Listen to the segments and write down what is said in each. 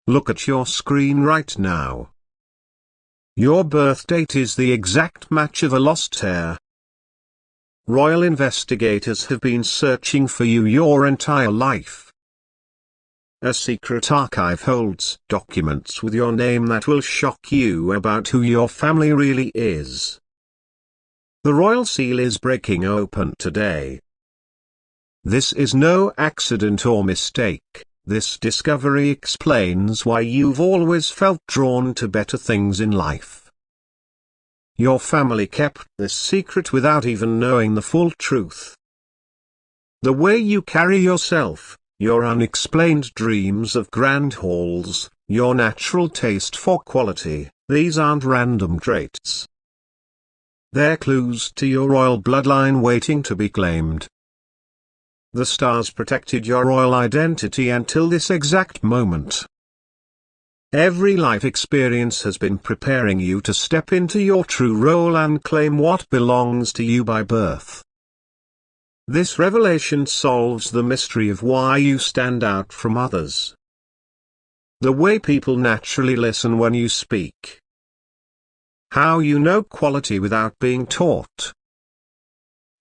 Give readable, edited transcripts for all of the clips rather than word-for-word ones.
Look at your screen right now. Your birth date is the exact match of a lost heir. Royal investigators have been searching for you your entire life. A secret archive holds documents with your name that will shock you about who your family really is. The royal seal is breaking open today. This is no accident or mistake. This discovery explains why you've always felt drawn to better things in life. Your family kept this secret without even knowing the full truth. The way you carry yourself, your unexplained dreams of grand halls, your natural taste for quality, these aren't random traits. They're clues to your royal bloodline waiting to be claimed. The stars protected your royal identity until this exact moment. Every life experience has been preparing you to step into your true role and claim what belongs to you by birth. This revelation solves the mystery of why you stand out from others. The way people naturally listen when you speak. How you know quality without being taught.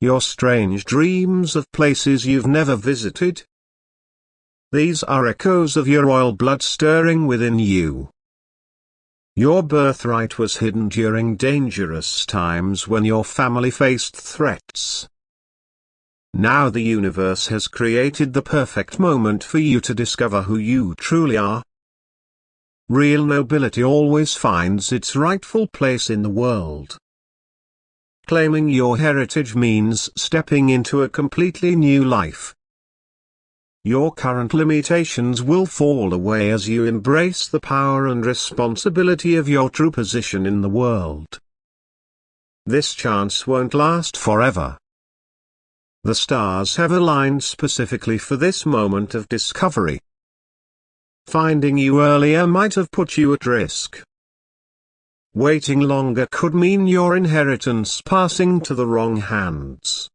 Your strange dreams of places you've never visited. These are echoes of your royal blood stirring within you. Your birthright was hidden during dangerous times when your family faced threats. Now the universe has created the perfect moment for you to discover who you truly are. Real nobility always finds its rightful place in the world. Claiming your heritage means stepping into a completely new life. Your current limitations will fall away as you embrace the power and responsibility of your true position in the world. This chance won't last forever. The stars have aligned specifically for this moment of discovery. Finding you earlier might have put you at risk. Waiting longer could mean your inheritance passing to the wrong hands.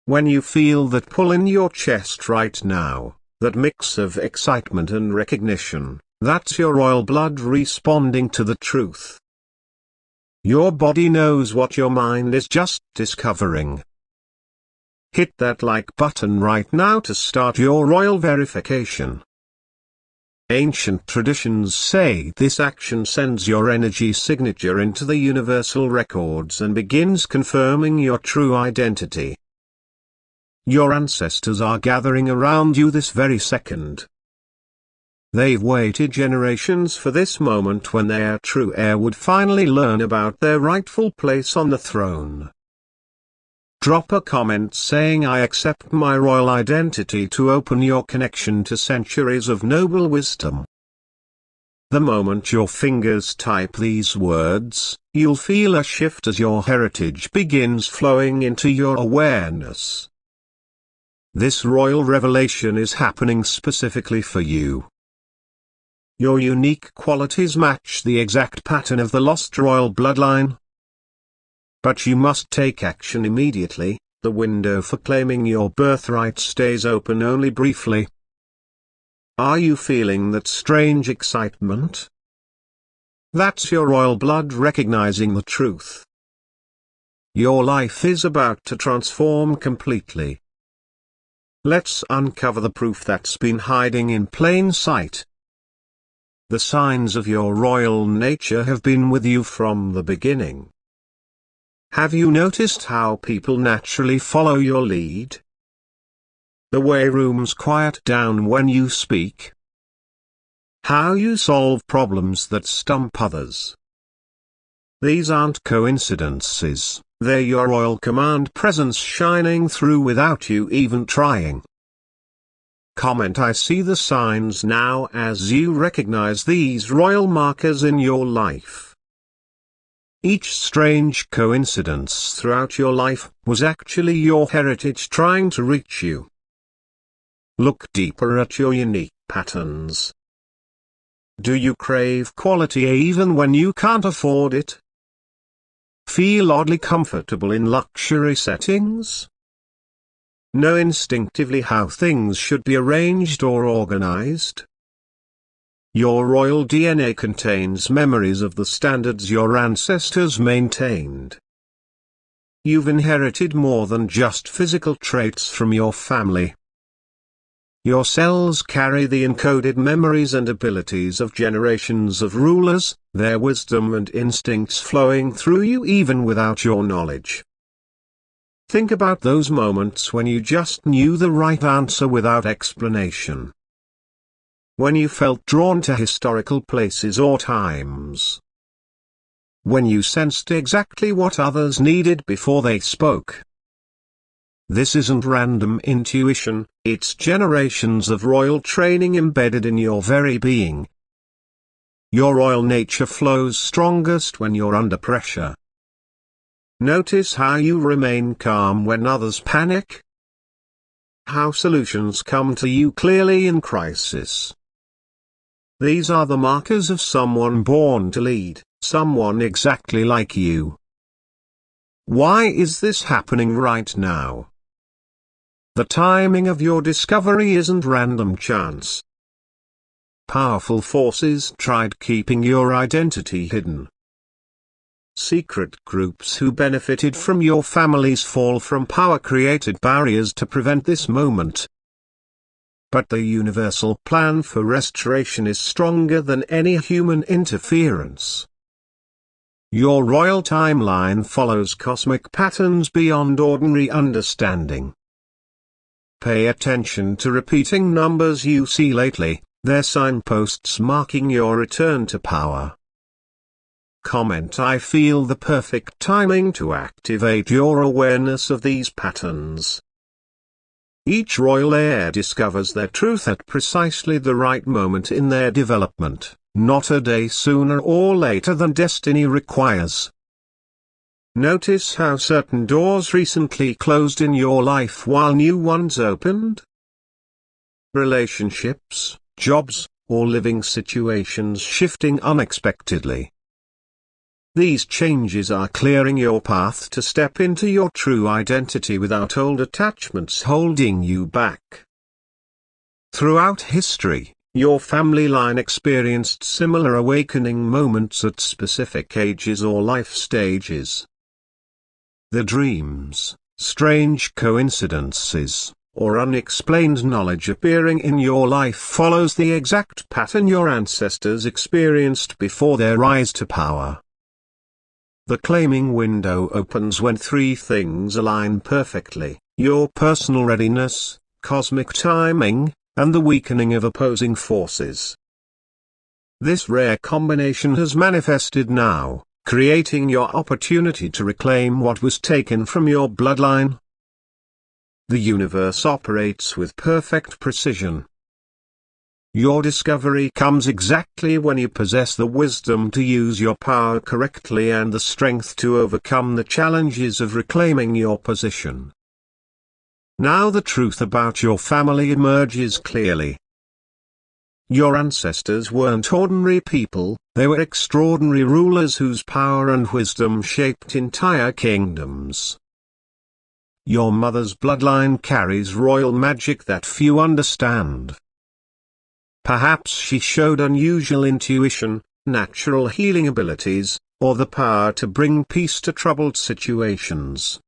When you feel that pull in your chest right now, that mix of excitement and recognition, that's your royal blood responding to the truth. Your body knows what your mind is just discovering. Hit that like button right now to start your royal verification. Ancient traditions say this action sends your energy signature into the universal records and begins confirming your true identity. Your ancestors are gathering around you this very second. They've waited generations for this moment when their true heir would finally learn about their rightful place on the throne. Drop a comment saying I accept my royal identity to open your connection to centuries of noble wisdom. The moment your fingers type these words, you'll feel a shift as your heritage begins flowing into your awareness. This royal revelation is happening specifically for you. Your unique qualities match the exact pattern of the lost royal bloodline. But you must take action immediately. The window for claiming your birthright stays open only briefly. Are you feeling that strange excitement? That's your royal blood recognizing the truth. Your life is about to transform completely. Let's uncover the proof that's been hiding in plain sight. The signs of your royal nature have been with you from the beginning. Have you noticed how people naturally follow your lead? The way rooms quiet down when you speak. How you solve problems that stump others. These aren't coincidences. They're your royal command presence shining through without you even trying. Comment I see the signs now as you recognize these royal markers in your life. Each strange coincidence throughout your life was actually your heritage trying to reach you. Look deeper at your unique patterns. Do you crave quality even when you can't afford it? Feel oddly comfortable in luxury settings? Know instinctively how things should be arranged or organized? Your royal DNA contains memories of the standards your ancestors maintained. You've inherited more than just physical traits from your family. Your cells carry the encoded memories and abilities of generations of rulers, their wisdom and instincts flowing through you even without your knowledge. Think about those moments when you just knew the right answer without explanation. When you felt drawn to historical places or times. When you sensed exactly what others needed before they spoke. This isn't random intuition, it's generations of royal training embedded in your very being. Your royal nature flows strongest when you're under pressure. Notice how you remain calm when others panic. How solutions come to you clearly in crisis. These are the markers of someone born to lead, someone exactly like you. Why is this happening right now? The timing of your discovery isn't random chance. Powerful forces tried keeping your identity hidden. Secret groups who benefited from your family's fall from power created barriers to prevent this moment. But the universal plan for restoration is stronger than any human interference. Your royal timeline follows cosmic patterns beyond ordinary understanding. Pay attention to repeating numbers you see lately, they're signposts marking your return to power. Comment: I feel the perfect timing to activate your awareness of these patterns. Each royal heir discovers their truth at precisely the right moment in their development, not a day sooner or later than destiny requires. Notice how certain doors recently closed in your life while new ones opened. Relationships, jobs, or living situations shifting unexpectedly. These changes are clearing your path to step into your true identity without old attachments holding you back. Throughout history, your family line experienced similar awakening moments at specific ages or life stages. The dreams, strange coincidences, or unexplained knowledge appearing in your life follows the exact pattern your ancestors experienced before their rise to power. The claiming window opens when three things align perfectly: your personal readiness, cosmic timing, and the weakening of opposing forces. This rare combination has manifested now, creating your opportunity to reclaim what was taken from your bloodline. The universe operates with perfect precision. Your discovery comes exactly when you possess the wisdom to use your power correctly and the strength to overcome the challenges of reclaiming your position. Now the truth about your family emerges clearly. Your ancestors weren't ordinary people, they were extraordinary rulers whose power and wisdom shaped entire kingdoms. Your mother's bloodline carries royal magic that few understand. Perhaps she showed unusual intuition, natural healing abilities, or the power to bring peace to troubled situations.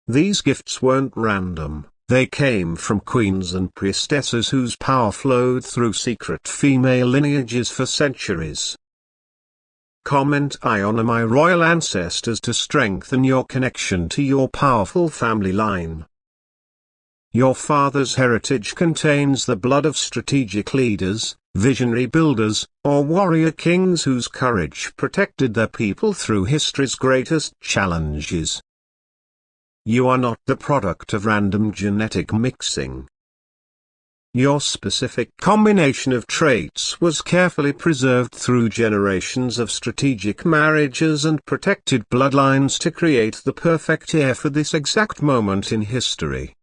These gifts weren't random, they came from queens and priestesses whose power flowed through secret female lineages for centuries. Comment: I honor my royal ancestors to strengthen your connection to your powerful family line. Your father's heritage contains the blood of strategic leaders, visionary builders, or warrior kings whose courage protected their people through history's greatest challenges. You are not the product of random genetic mixing. Your specific combination of traits was carefully preserved through generations of strategic marriages and protected bloodlines to create the perfect heir for this exact moment in history.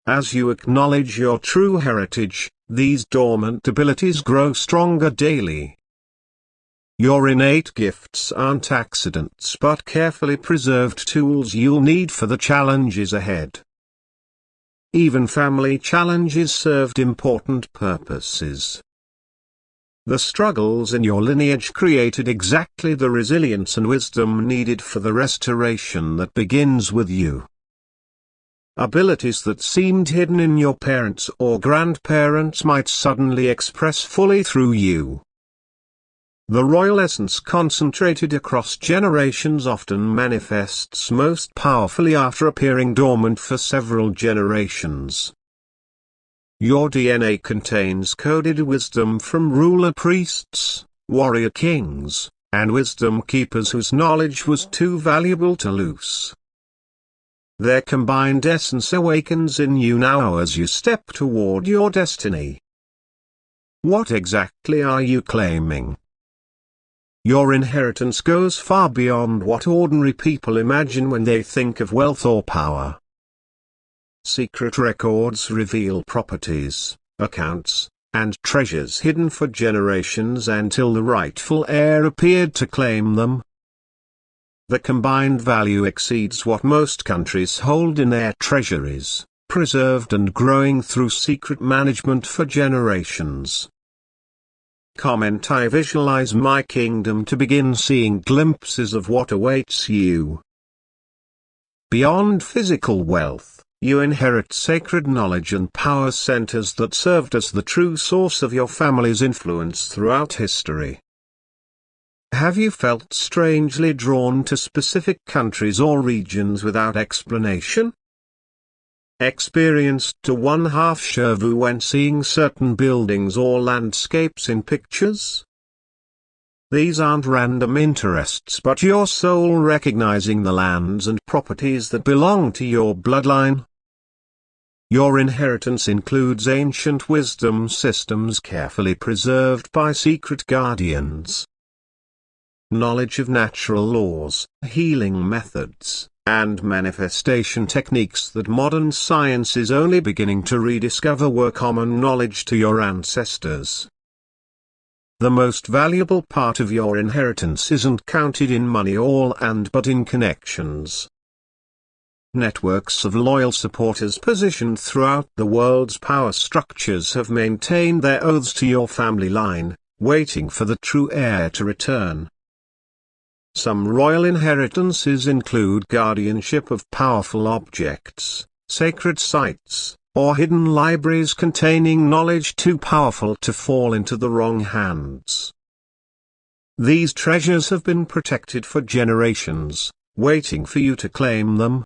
As you acknowledge your true heritage, these dormant abilities grow stronger daily. Your innate gifts aren't accidents but carefully preserved tools you'll need for the challenges ahead. Even family challenges served important purposes. The struggles in your lineage created exactly the resilience and wisdom needed for the restoration that begins with you. Abilities that seemed hidden in your parents or grandparents might suddenly express fully through you. The royal essence concentrated across generations often manifests most powerfully after appearing dormant for several generations. Your DNA contains coded wisdom from ruler priests, warrior kings, and wisdom keepers whose knowledge was too valuable to lose. Their combined essence awakens in you now as you step toward your destiny. What exactly are you claiming? Your inheritance goes far beyond what ordinary people imagine when they think of wealth or power. Secret records reveal properties, accounts, and treasures hidden for generations until the rightful heir appeared to claim them. The combined value exceeds what most countries hold in their treasuries, preserved and growing through secret management for generations. Comment: I visualize my kingdom to begin seeing glimpses of what awaits you. Beyond physical wealth, you inherit sacred knowledge and power centers that served as the true source of your family's influence throughout history. Have you felt strangely drawn to specific countries or regions without explanation? Experienced a one-half déjà vu when seeing certain buildings or landscapes in pictures? These aren't random interests but your soul recognizing the lands and properties that belong to your bloodline. Your inheritance includes ancient wisdom systems carefully preserved by secret guardians. Knowledge of natural laws, healing methods, and manifestation techniques that modern science is only beginning to rediscover were common knowledge to your ancestors. The most valuable part of your inheritance isn't counted in money or land but in connections. Networks of loyal supporters positioned throughout the world's power structures have maintained their oaths to your family line, waiting for the true heir to return. Some royal inheritances include guardianship of powerful objects, sacred sites, or hidden libraries containing knowledge too powerful to fall into the wrong hands. These treasures have been protected for generations, waiting for you to claim them.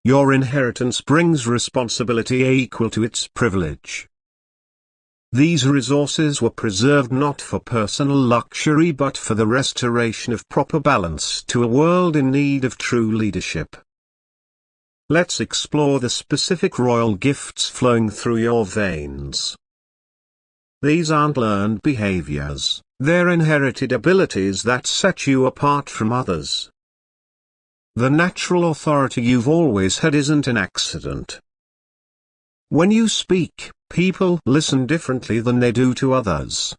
Your inheritance brings responsibility equal to its privilege. These resources were preserved not for personal luxury but for the restoration of proper balance to a world in need of true leadership. Let's explore the specific royal gifts flowing through your veins. These aren't learned behaviors, they're inherited abilities that set you apart from others. The natural authority you've always had isn't an accident. When you speak, people listen differently than they do to others.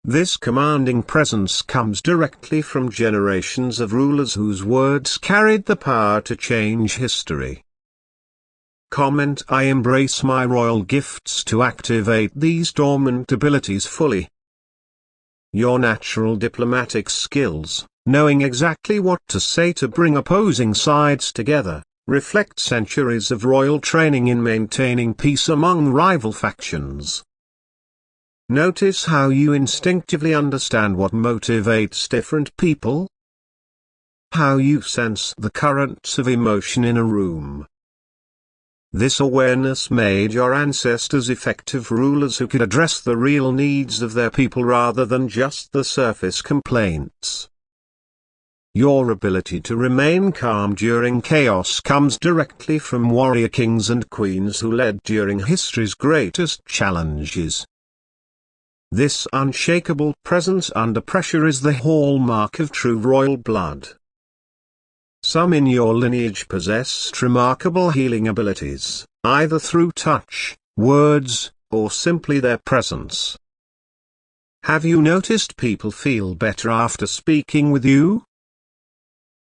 This commanding presence comes directly from generations of rulers whose words carried the power to change history. Comment: I embrace my royal gifts to activate these dormant abilities fully. Your natural diplomatic skills, knowing exactly what to say to bring opposing sides together, reflect centuries of royal training in maintaining peace among rival factions. Notice how you instinctively understand what motivates different people. How you sense the currents of emotion in a room. This awareness made your ancestors effective rulers who could address the real needs of their people rather than just the surface complaints. Your ability to remain calm during chaos comes directly from warrior kings and queens who led during history's greatest challenges. This unshakable presence under pressure is the hallmark of true royal blood. Some in your lineage possessed remarkable healing abilities, either through touch, words, or simply their presence. Have you noticed people feel better after speaking with you?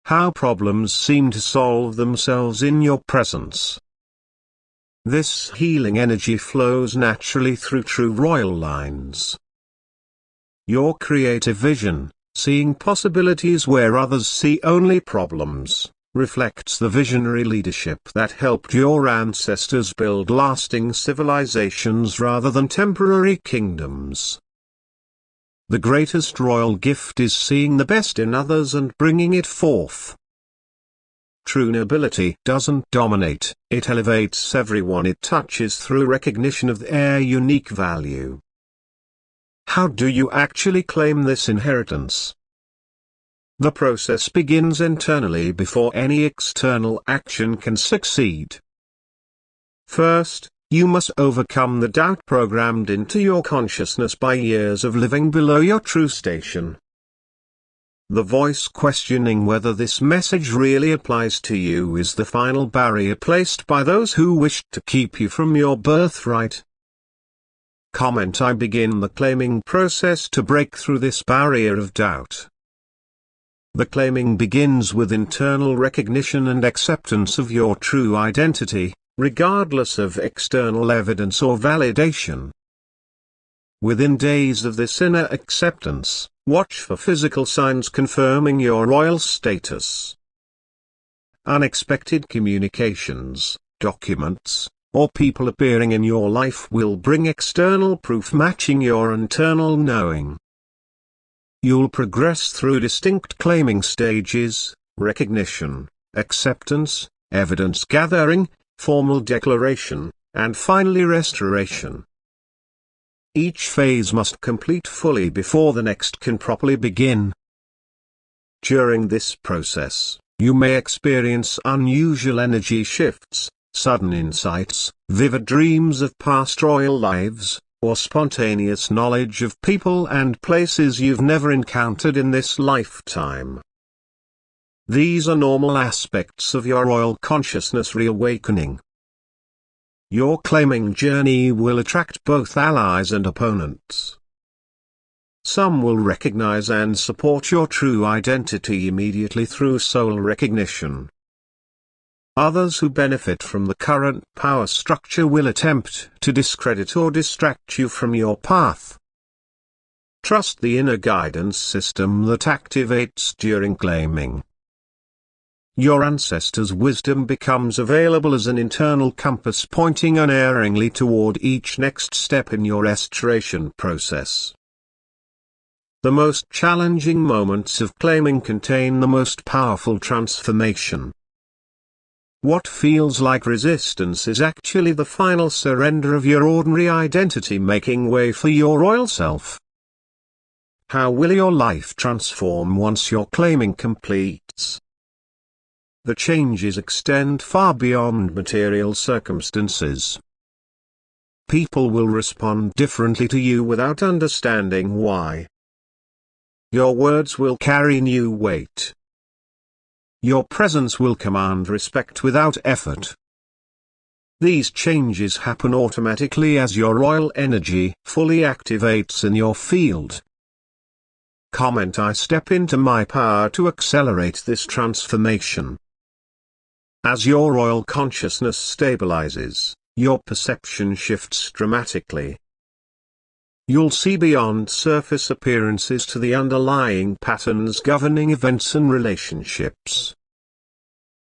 How problems seem to solve themselves in your presence. This healing energy flows naturally through true royal lines, Your creative vision, seeing possibilities where others see only problems, reflects the visionary leadership that helped your ancestors build lasting civilizations rather than temporary kingdoms. The greatest royal gift is seeing the best in others and bringing it forth. True nobility doesn't dominate, it elevates everyone it touches through recognition of their unique value. How do you actually claim this inheritance? The process begins internally before any external action can succeed. First, you must overcome the doubt programmed into your consciousness by years of living below your true station. The voice questioning whether this message really applies to you is the final barrier placed by those who wish to keep you from your birthright. I begin the claiming process to break through this barrier of doubt. The claiming begins with internal recognition and acceptance of your true identity, regardless of external evidence or validation. Within days of this inner acceptance, watch for physical signs confirming your royal status. Unexpected communications, documents, or people appearing in your life will bring external proof matching your internal knowing. You'll progress through distinct claiming stages: recognition, acceptance, evidence gathering, formal declaration, and finally restoration. Each phase must complete fully before the next can properly begin. During this process, you may experience unusual energy shifts, sudden insights, vivid dreams of past royal lives, or spontaneous knowledge of people and places you've never encountered in this lifetime. These are normal aspects of your royal consciousness reawakening. Your claiming journey will attract both allies and opponents. Some will recognize and support your true identity immediately through soul recognition. Others who benefit from the current power structure will attempt to discredit or distract you from your path. Trust the inner guidance system that activates during claiming. Your ancestors' wisdom becomes available as an internal compass pointing unerringly toward each next step in your restoration process. The most challenging moments of claiming contain the most powerful transformation. What feels like resistance is actually the final surrender of your ordinary identity making way for your royal self. How will your life transform once your claiming completes? The changes extend far beyond material circumstances. People will respond differently to you without understanding why. Your words will carry new weight. Your presence will command respect without effort. These changes happen automatically as your royal energy fully activates in your field. I step into my power to accelerate this transformation. As your royal consciousness stabilizes, your perception shifts dramatically. You'll see beyond surface appearances to the underlying patterns governing events and relationships.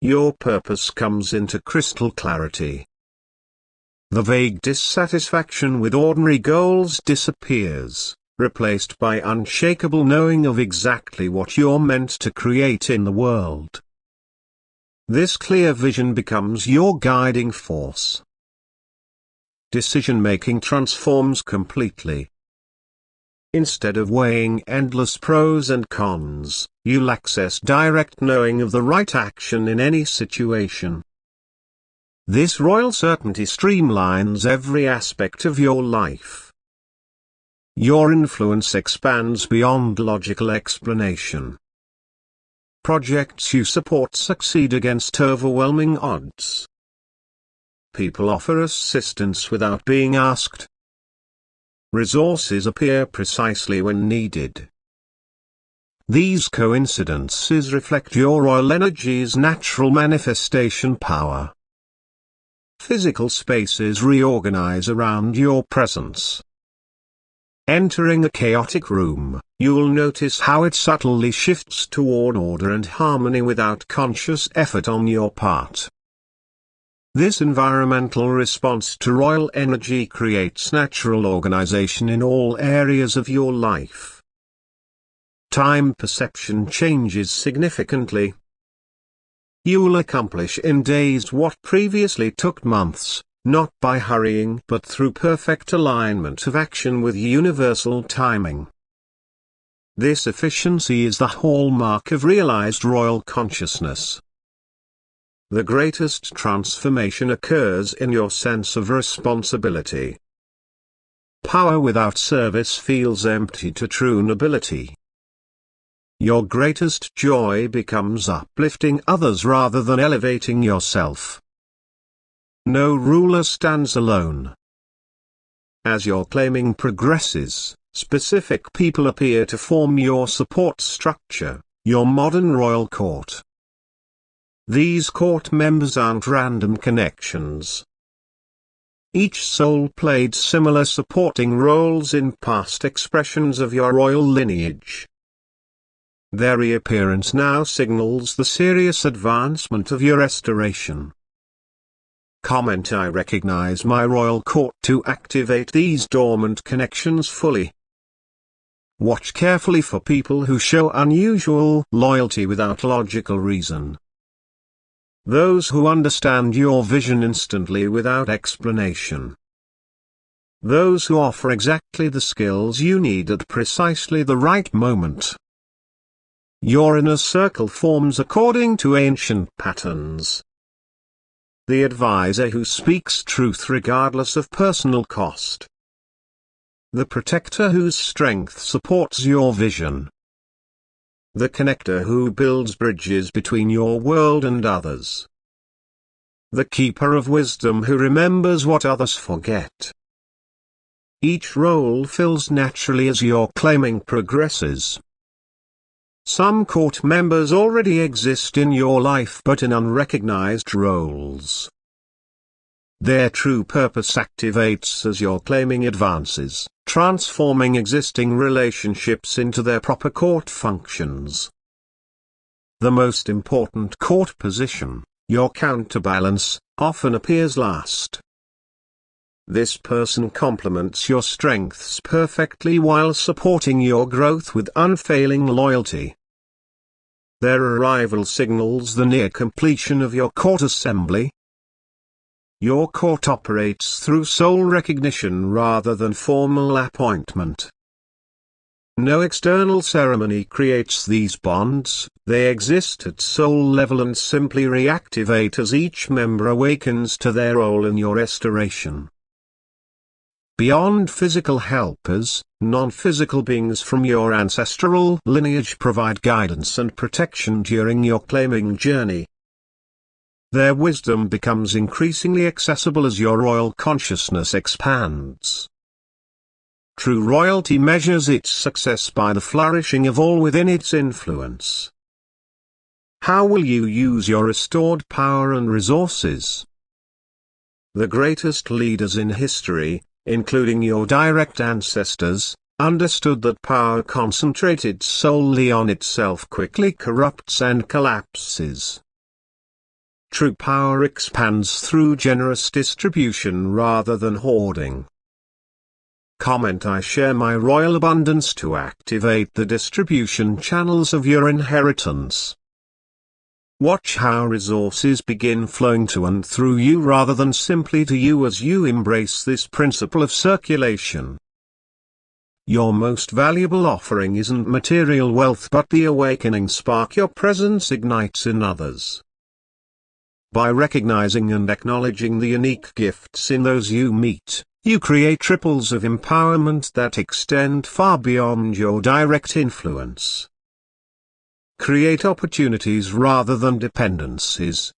Your purpose comes into crystal clarity. The vague dissatisfaction with ordinary goals disappears, replaced by unshakable knowing of exactly what you're meant to create in the world. This clear vision becomes your guiding force. Decision-making transforms completely. Instead of weighing endless pros and cons, you'll access direct knowing of the right action in any situation. This royal certainty streamlines every aspect of your life. Your influence expands beyond logical explanation. Projects you support succeed against overwhelming odds. People offer assistance without being asked. Resources appear precisely when needed. These coincidences reflect your royal energy's natural manifestation power. Physical spaces reorganize around your presence. Entering a chaotic room, you'll notice how it subtly shifts toward order and harmony without conscious effort on your part. This environmental response to royal energy creates natural organization in all areas of your life. Time perception changes significantly. You will accomplish in days what previously took months, not by hurrying but through perfect alignment of action with universal timing. This efficiency is the hallmark of realized royal consciousness. The greatest transformation occurs in your sense of responsibility. Power without service feels empty to true nobility. Your greatest joy becomes uplifting others rather than elevating yourself. No ruler stands alone. As your claiming progresses, specific people appear to form your support structure, your modern royal court. These court members aren't random connections. Each soul played similar supporting roles in past expressions of your royal lineage. Their reappearance now signals the serious advancement of your restoration. I recognize my royal court to activate these dormant connections fully. Watch carefully for people who show unusual loyalty without logical reason. Those who understand your vision instantly without explanation. Those who offer exactly the skills you need at precisely the right moment. Your inner circle forms according to ancient patterns. The advisor who speaks truth regardless of personal cost. The protector whose strength supports your vision. The connector who builds bridges between your world and others. The keeper of wisdom who remembers what others forget. Each role fills naturally as your claiming progresses. Some court members already exist in your life but in unrecognized roles. Their true purpose activates as your claiming advances, transforming existing relationships into their proper court functions. The most important court position, your counterbalance, often appears last. This person complements your strengths perfectly while supporting your growth with unfailing loyalty. Their arrival signals the near completion of your court assembly. Your court operates through soul recognition rather than formal appointment. No external ceremony creates these bonds, they exist at soul level and simply reactivate as each member awakens to their role in your restoration. Beyond physical helpers, non-physical beings from your ancestral lineage provide guidance and protection during your claiming journey. Their wisdom becomes increasingly accessible as your royal consciousness expands. True royalty measures its success by the flourishing of all within its influence. How will you use your restored power and resources? The greatest leaders in history, including your direct ancestors, understood that power concentrated solely on itself quickly corrupts and collapses. True power expands through generous distribution rather than hoarding. I share my royal abundance to activate the distribution channels of your inheritance. Watch how resources begin flowing to and through you rather than simply to you as you embrace this principle of circulation. Your most valuable offering isn't material wealth but the awakening spark your presence ignites in others. By recognizing and acknowledging the unique gifts in those you meet, you create ripples of empowerment that extend far beyond your direct influence. Create opportunities rather than dependencies.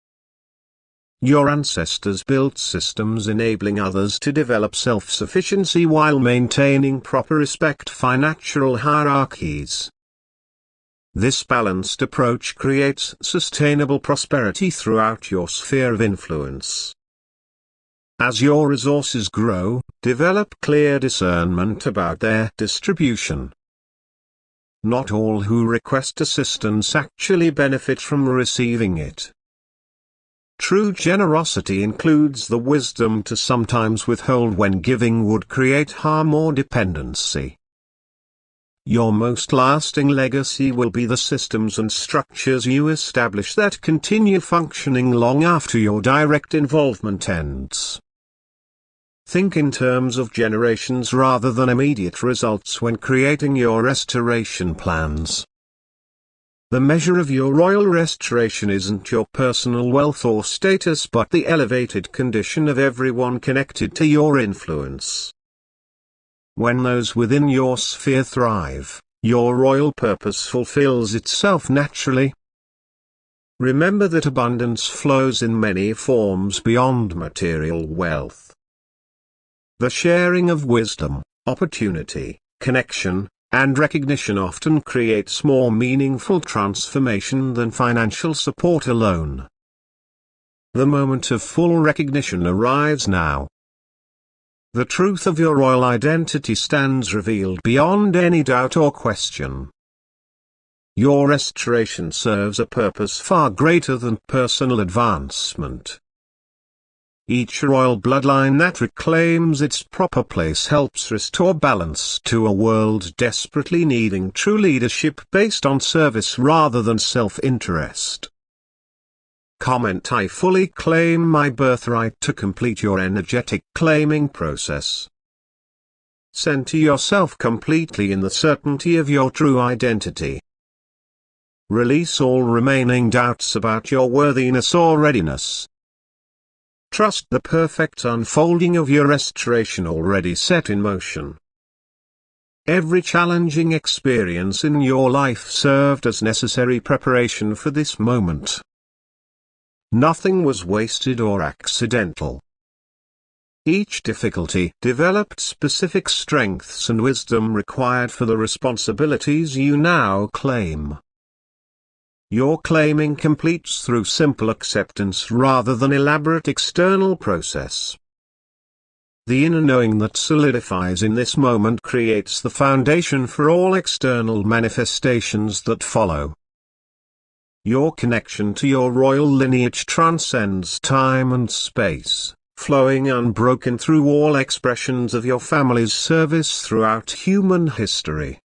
Your ancestors built systems enabling others to develop self-sufficiency while maintaining proper respect for natural hierarchies. This balanced approach creates sustainable prosperity throughout your sphere of influence. As your resources grow, develop clear discernment about their distribution. Not all who request assistance actually benefit from receiving it. True generosity includes the wisdom to sometimes withhold when giving would create harm or dependency. Your most lasting legacy will be the systems and structures you establish that continue functioning long after your direct involvement ends. Think in terms of generations rather than immediate results when creating your restoration plans. The measure of your royal restoration isn't your personal wealth or status but the elevated condition of everyone connected to your influence. When those within your sphere thrive, your royal purpose fulfills itself naturally. Remember that abundance flows in many forms beyond material wealth. The sharing of wisdom, opportunity, connection, and recognition often creates more meaningful transformation than financial support alone. The moment of full recognition arrives now. The truth of your royal identity stands revealed beyond any doubt or question. Your restoration serves a purpose far greater than personal advancement. Each royal bloodline that reclaims its proper place helps restore balance to a world desperately needing true leadership based on service rather than self-interest. Comment: I fully claim my birthright to complete your energetic claiming process. Center yourself completely in the certainty of your true identity. Release all remaining doubts about your worthiness or readiness. Trust the perfect unfolding of your restoration already set in motion. Every challenging experience in your life served as necessary preparation for this moment. Nothing was wasted or accidental. Each difficulty developed specific strengths and wisdom required for the responsibilities you now claim. Your claiming completes through simple acceptance rather than elaborate external process. The inner knowing that solidifies in this moment creates the foundation for all external manifestations that follow. Your connection to your royal lineage transcends time and space, flowing unbroken through all expressions of your family's service throughout human history.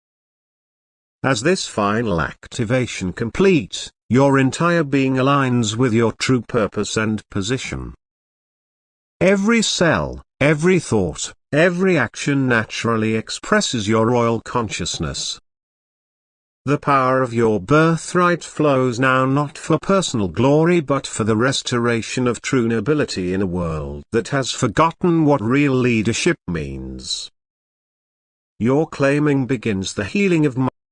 As this final activation complete, your entire being aligns with your true purpose and position. Every cell, every thought, every action naturally expresses your royal consciousness. The power of your birthright flows now not for personal glory but for the restoration of true nobility in a world that has forgotten what real leadership means. Your claiming begins the healing of